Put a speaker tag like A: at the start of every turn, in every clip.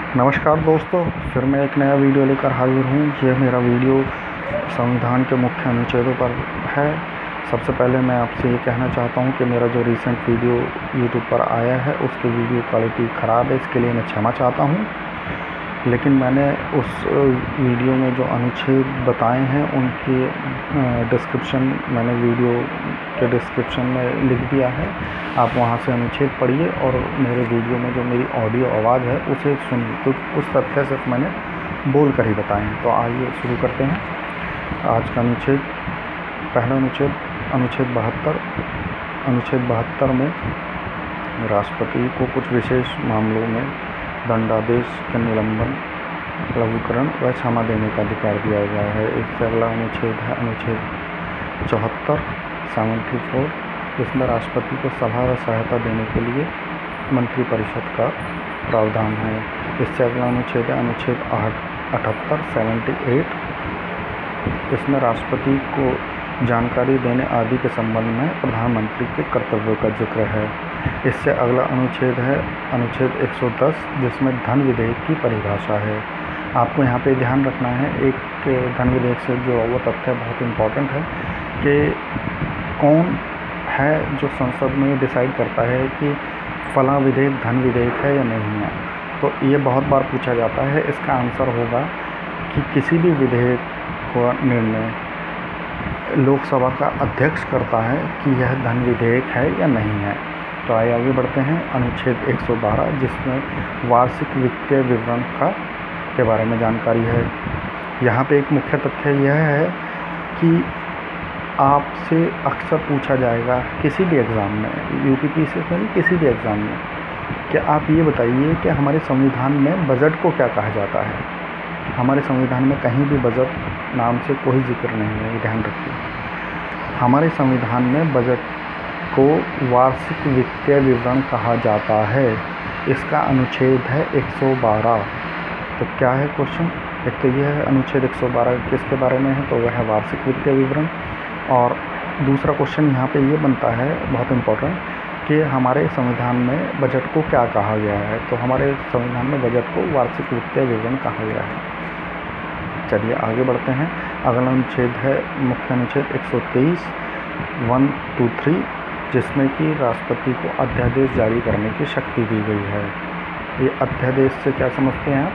A: नमस्कार दोस्तों, फिर मैं एक नया वीडियो लेकर हाजिर हूँ। यह मेरा वीडियो संविधान के मुख्य अनुच्छेदों पर है। सबसे पहले मैं आपसे ये कहना चाहता हूँ कि मेरा जो रीसेंट वीडियो यूट्यूब पर आया है उसकी वीडियो क्वालिटी ख़राब है, इसके लिए मैं क्षमा चाहता हूँ। लेकिन मैंने उस वीडियो में जो अनुच्छेद बताए हैं उनकी डिस्क्रिप्शन मैंने वीडियो के डिस्क्रिप्शन में लिख दिया है। आप वहां से अनुच्छेद पढ़िए और मेरे वीडियो में जो मेरी ऑडियो आवाज़ है उसे सुनिए, क्योंकि कुछ तथ्य सिर्फ मैंने बोल कर ही बताए हैं। तो आइए शुरू करते हैं आज का अनुच्छेद। पहला अनुच्छेद 72। अनुच्छेद 72 में राष्ट्रपति को कुछ विशेष मामलों में दंडादेश के निलंबन, लघुकरण व क्षमा देने का अधिकार दिया गया है। इससे अगला अनुच्छेद है अनुच्छेद 74 74, जिसमें राष्ट्रपति को सलाह व सहायता देने के लिए मंत्रिपरिषद का प्रावधान है। इससे अगला अनुच्छेद है अनुच्छेद 78 78। इसमें राष्ट्रपति को जानकारी देने आदि के संबंध में प्रधानमंत्री के कर्तव्यों का जिक्र है। इससे अगला अनुच्छेद है अनुच्छेद 110, जिसमें धन विधेयक की परिभाषा है। आपको यहाँ पे ध्यान रखना है, एक धन विधेयक से जो वो तथ्य बहुत इम्पोर्टेंट है कि कौन है जो संसद में डिसाइड करता है कि फला विधेयक धन विधेयक है या नहीं है। तो ये बहुत बार पूछा जाता है। इसका आंसर होगा कि किसी भी विधेयक का निर्णय लोकसभा का अध्यक्ष करता है कि यह धन विधेयक है या नहीं है। तो आगे बढ़ते हैं अनुच्छेद 112, जिसमें वार्षिक वित्तीय विवरण के बारे में जानकारी है। यहाँ पे एक मुख्य तथ्य यह है कि आपसे अक्सर पूछा जाएगा किसी भी एग्ज़ाम में, यूपीपीएससी में किसी भी एग्ज़ाम में, कि आप ये बताइए कि हमारे संविधान में बजट को क्या कहा जाता है। हमारे संविधान में कहीं भी बजट नाम से कोई जिक्र नहीं है, ये ध्यान रखिए। हमारे संविधान में बजट को वार्षिक वित्तीय विवरण कहा जाता है। इसका अनुच्छेद है 112। तो क्या है क्वेश्चन? एक तो यह है अनुच्छेद 112 किसके बारे में है, तो वह है वार्षिक वित्तीय विवरण। और दूसरा क्वेश्चन यहाँ पे ये बनता है बहुत इम्पोर्टेंट कि हमारे संविधान में बजट को क्या कहा गया है। तो हमारे संविधान में बजट को वार्षिक वित्तीय विवरण कहा गया है। चलिए आगे बढ़ते हैं। अगला अनुच्छेद है मुख्य अनुच्छेद 123 1 2 3, जिसमें कि राष्ट्रपति को अध्यादेश जारी करने की शक्ति दी गई है। ये अध्यादेश से क्या समझते हैं आप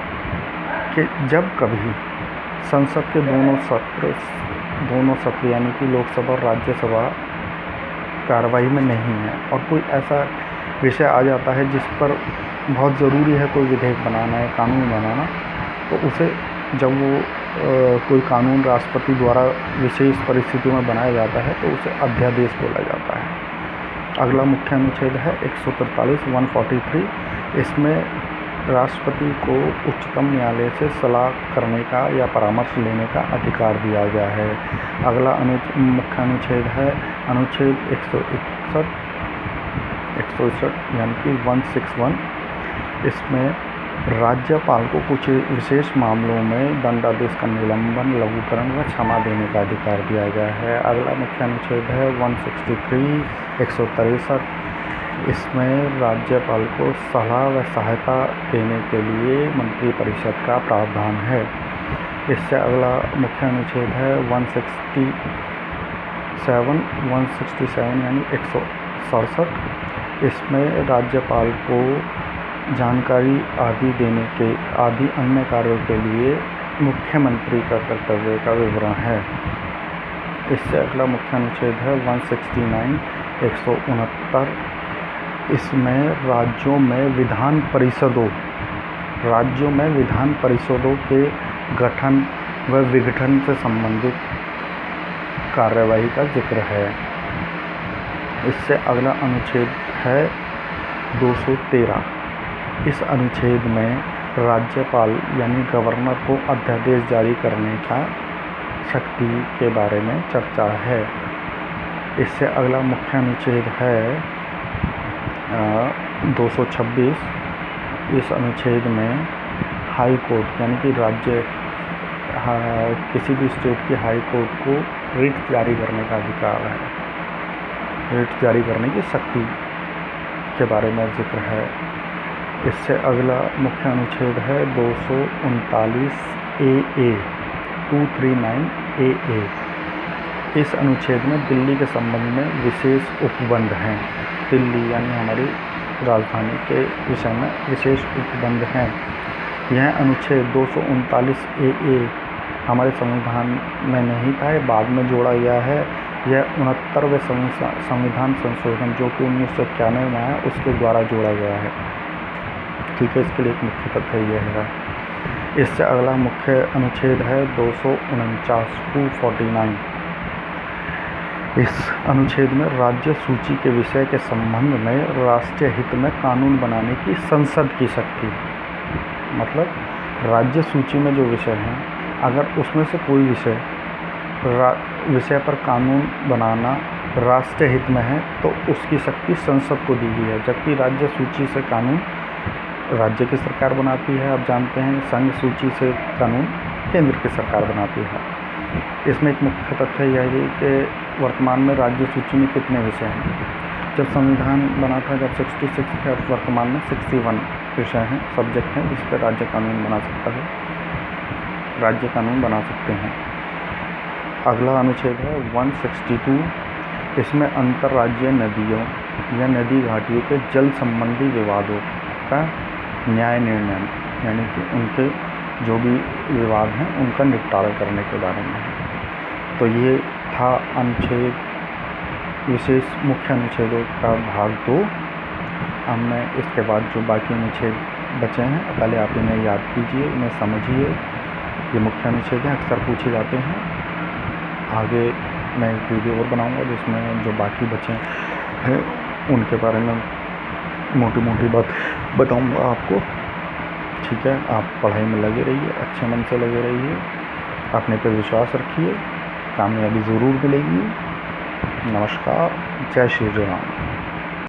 A: कि जब कभी संसद के दोनों सत्र यानी कि लोकसभा और राज्यसभा कार्रवाई में नहीं है और कोई ऐसा विषय आ जाता है जिस पर बहुत ज़रूरी है कोई विधेयक बनाना है, कानून बनाना, तो उसे जब वो कोई कानून राष्ट्रपति द्वारा विशेष परिस्थितियों में बनाया जाता है तो उसे अध्यादेश बोला जाता है। अगला मुख्य अनुच्छेद है 143 143। इसमें राष्ट्रपति को उच्चतम न्यायालय से सलाह करने का या परामर्श लेने का अधिकार दिया गया है। अगला मुख्य अनुच्छेद है अनुच्छेद 161 यानी कि 161। इसमें राज्यपाल को कुछ विशेष मामलों में दंडादेश का निलंबन, लघुकरण व क्षमा देने का अधिकार दिया गया है। अगला मुख्य अनुच्छेद है 163 163। इसमें राज्यपाल को सलाह व सहायता देने के लिए मंत्रिपरिषद का प्रावधान है। इससे अगला मुख्य अनुच्छेद है 167 यानी 167। इसमें राज्यपाल को जानकारी आदि अन्य कार्यों के लिए मुख्यमंत्री का कर्तव्य का विवरण है। इससे अगला मुख्य अनुच्छेद है 169 169। इसमें राज्यों में विधान परिषदों के गठन व विघटन से संबंधित कार्यवाही का जिक्र है। इससे अगला अनुच्छेद है 213। इस अनुच्छेद में राज्यपाल यानी गवर्नर को अध्यादेश जारी करने का शक्ति के बारे में चर्चा है। इससे अगला मुख्य अनुच्छेद है 226। इस अनुच्छेद में हाई कोर्ट यानी कि किसी भी स्टेट की हाई कोर्ट को रिट जारी करने का अधिकार है, रिट जारी करने की शक्ति के बारे में जिक्र है। इससे अगला मुख्य अनुच्छेद है 239 AA 239 AA। इस अनुच्छेद में दिल्ली के संबंध में विशेष उपबंध हैं। दिल्ली यानी हमारी राजधानी के विषय में विशेष उपबंध हैं। यह अनुच्छेद 239 AA हमारे संविधान में नहीं था, ये बाद में जोड़ा गया है। यह 69वें संविधान संशोधन जो कि 1991 में आया उसके द्वारा जोड़ा गया है। ठीक है, इसके लिए एक मुख्य तथ्य यह है। इससे अगला मुख्य अनुच्छेद है 249 249। इस अनुच्छेद में राज्य सूची के विषय के संबंध में राष्ट्रीय हित में कानून बनाने की संसद की शक्ति। मतलब राज्य सूची में जो विषय हैं, अगर उसमें से कोई विषय पर कानून बनाना राष्ट्रीय हित में है तो उसकी शक्ति संसद को दी गई है। जबकि राज्य सूची से कानून राज्य की सरकार बनाती है, आप जानते हैं। संघ सूची से कानून केंद्र की सरकार बनाती है। इसमें एक मुख्य तथ्य यह है कि वर्तमान में राज्य सूची में कितने विषय हैं। जब संविधान बना था, जब 66 थे, अब वर्तमान में 61 विषय हैं, सब्जेक्ट हैं जिस पर राज्य कानून बना सकता है, राज्य कानून बना सकते हैं। अगला अनुच्छेद है 162। इसमें अंतर्राज्यीय नदियों या नदी घाटियों के जल संबंधी विवादों का न्याय निर्णय, यानी कि उनके जो भी विवाद हैं उनका निपटारा करने के बारे में है। तो ये था अनुच्छेद विशेष मुख्य अनुच्छेदों का भाग 2। अब मैं इसके बाद जो बाकी अनुच्छेद बचे हैं पहले आप इन्हें याद कीजिए, इन्हें समझिए। ये मुख्य अनुच्छेद हैं, अक्सर पूछे जाते हैं। आगे मैं एक वीडियो और बनाऊंगा जिसमें जो बाकी बचे हैं उनके बारे में मोटी मोटी बात बताऊंगा आपको। ठीक है, आप पढ़ाई में लगे रहिए, अच्छे मन से लगे रहिए, अपने पे विश्वास रखिए, कामयाबी ज़रूर मिलेगी। नमस्कार, जय श्री राम।